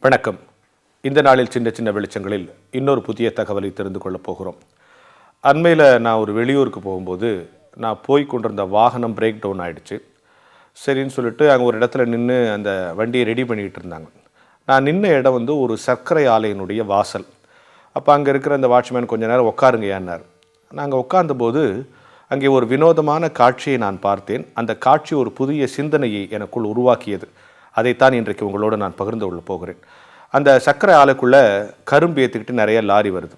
வணக்கம். இந்த நாளில் சின்ன சின்ன வெளிச்சங்களில் இன்னொரு புதிய தகவலை தெரிந்து கொள்ளப் போகிறோம். அண்மையில் நான் ஒரு வெளியூருக்கு போகும்போது நான் போய் கொண்டிருந்த வாகனம் பிரேக் டவுன் ஆகிடுச்சு. சரின்னு சொல்லிட்டு அங்கே ஒரு இடத்துல நின்று அந்த வண்டியை ரெடி பண்ணிகிட்டு இருந்தாங்க. நான் நின்ன இடம் ஒரு சர்க்கரை ஆலையினுடைய வாசல். அப்போ அங்கே இருக்கிற அந்த வாட்ச்மேன் கொஞ்ச நேரம் உட்காருங்க ஏன்னார். நாங்கள் உட்கார்ந்தபோது அங்கே ஒரு வினோதமான காட்சியை நான் பார்த்தேன். அந்த காட்சி ஒரு புதிய சிந்தனையை எனக்குள் உருவாக்கியது. அதைத்தான் இன்றைக்கு உங்களோடு நான் பகிர்ந்து கொள்ள போகிறேன். அந்த சர்க்கரை ஆலைக்குள்ளே கரும்பு ஏற்றிக்கிட்டு நிறைய லாரி வருது.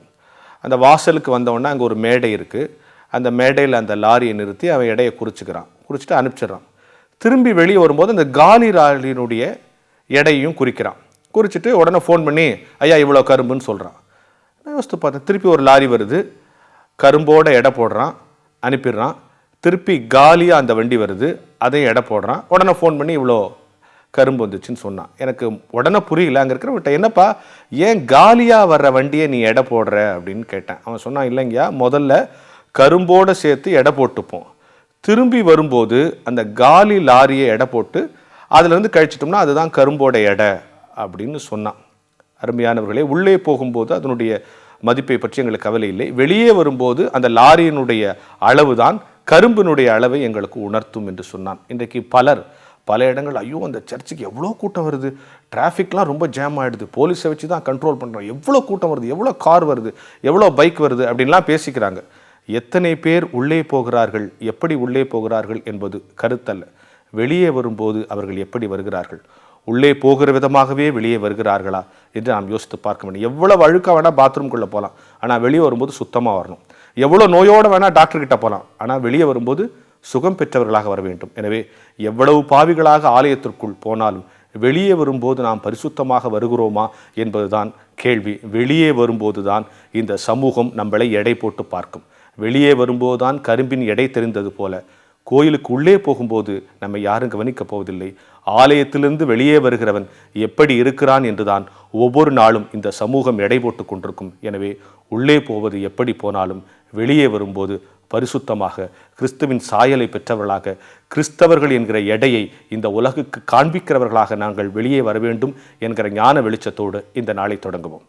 அந்த வாசலுக்கு வந்தவொடனே அங்கே ஒரு மேடை இருக்குது. அந்த மேடையில் அந்த லாரியை நிறுத்தி அவன் எடையை குறிச்சிட்டு அனுப்பிச்சிடுறான். திரும்பி வெளியே வரும்போது அந்த காலி லாரியினுடைய எடையும் குறிச்சிட்டு உடனே ஃபோன் பண்ணி ஐயா இவ்வளோ கரும்புன்னு சொல்கிறான். நான் யோசித்து பார்த்தேன். திருப்பி ஒரு லாரி வருது, கரும்போட எடை போடுறான், அனுப்பிடுறான். திருப்பி காலியாக அந்த வண்டி வருது, அதையும் எடை போடுறான். உடனே ஃபோன் பண்ணி இவ்வளோ கரும்பு வந்துச்சுன்னு சொன்னான். எனக்கு உடனே புரியல. அங்கே இருக்கிறவட்ட என்னப்பா ஏன் காலியாக வர்ற வண்டியை நீ எடை போடுற அப்படின்னு கேட்டேன். அவன் சொன்னான், இல்லைங்கய்யா முதல்ல கரும்போடு சேர்த்து எடை போட்டுப்போம், திரும்பி வரும்போது அந்த காலி லாரியை எடை போட்டு அதுலேருந்து கழிச்சிட்டோம்னா அதுதான் கரும்போட எடை அப்படின்னு சொன்னான். அருமையானவர்களே, உள்ளே போகும்போது அதனுடைய மதிப்பை பற்றி எங்களுக்கு கவலை இல்லை. வெளியே வரும்போது அந்த லாரியினுடைய அளவு தான் கரும்பினுடைய அளவை எங்களுக்கு உணர்த்தும் என்று சொன்னான். இன்றைக்கு பல இடங்கள் ஐயோ அந்த சர்ச்சுக்கு எவ்வளோ கூட்டம் வருது, டிராஃபிக்லாம் ரொம்ப ஜாம் ஆகிடுது, போலீஸை வச்சு தான் கண்ட்ரோல் பண்ணுறோம், எவ்வளோ கூட்டம் வருது, எவ்வளோ கார் வருது, எவ்வளோ பைக் வருது அப்படின்லாம் பேசிக்கிறாங்க. எத்தனை பேர் உள்ளே போகிறார்கள், எப்படி உள்ளே போகிறார்கள் என்பது கருத்தல்ல. வெளியே வரும்போது அவர்கள் எப்படி வருகிறார்கள், உள்ளே போகிற விதமாகவே வெளியே வருகிறார்களா என்று நாம் யோசித்து பார்க்க வேண்டும். எவ்வளோ அழுக்காக வேணால் பாத்ரூம்குள்ளே போகலாம், ஆனால் வெளியே வரும்போது சுத்தமாக வரணும். எவ்வளோ நோயோடு வேணால் டாக்டர்கிட்ட போகலாம், ஆனால் வெளியே வரும்போது சுகம் பெற்றவர்களாக வர வேண்டும். எனவே எவ்வளவு பாவிகளாக ஆலயத்திற்குள் போனாலும் வெளியே வரும்போது நாம் பரிசுத்தமாக வருகிறோமா என்பதுதான் கேள்வி. வெளியே வரும்போது தான் இந்த சமூகம் நம்மளை எடை போட்டு பார்க்கும். வெளியே வரும்போது தான் கரும்பின் எடை தெரிந்தது போல கோயிலுக்கு உள்ளே போகும்போது நம்ம யாரும் கவனிக்கப் போவதில்லை. ஆலயத்திலிருந்து வெளியே வருகிறவன் எப்படி இருக்கிறான் என்றுதான் ஒவ்வொரு நாளும் இந்த சமூகம் எடை போட்டு கொண்டிருக்கும். எனவே உள்ளே போவது எப்படி போனாலும் வெளியே வரும்போது பரிசுத்தமாக கிறிஸ்துவின் சாயலை பெற்றவர்களாக, கிறிஸ்தவர்கள் என்கிற எடையை இந்த உலகுக்கு காண்பிக்கிறவர்களாக நாங்கள் வெளியே வர வேண்டும் என்கிற ஞான வெளிச்சத்தோடு இந்த நாளை தொடங்குவோம்.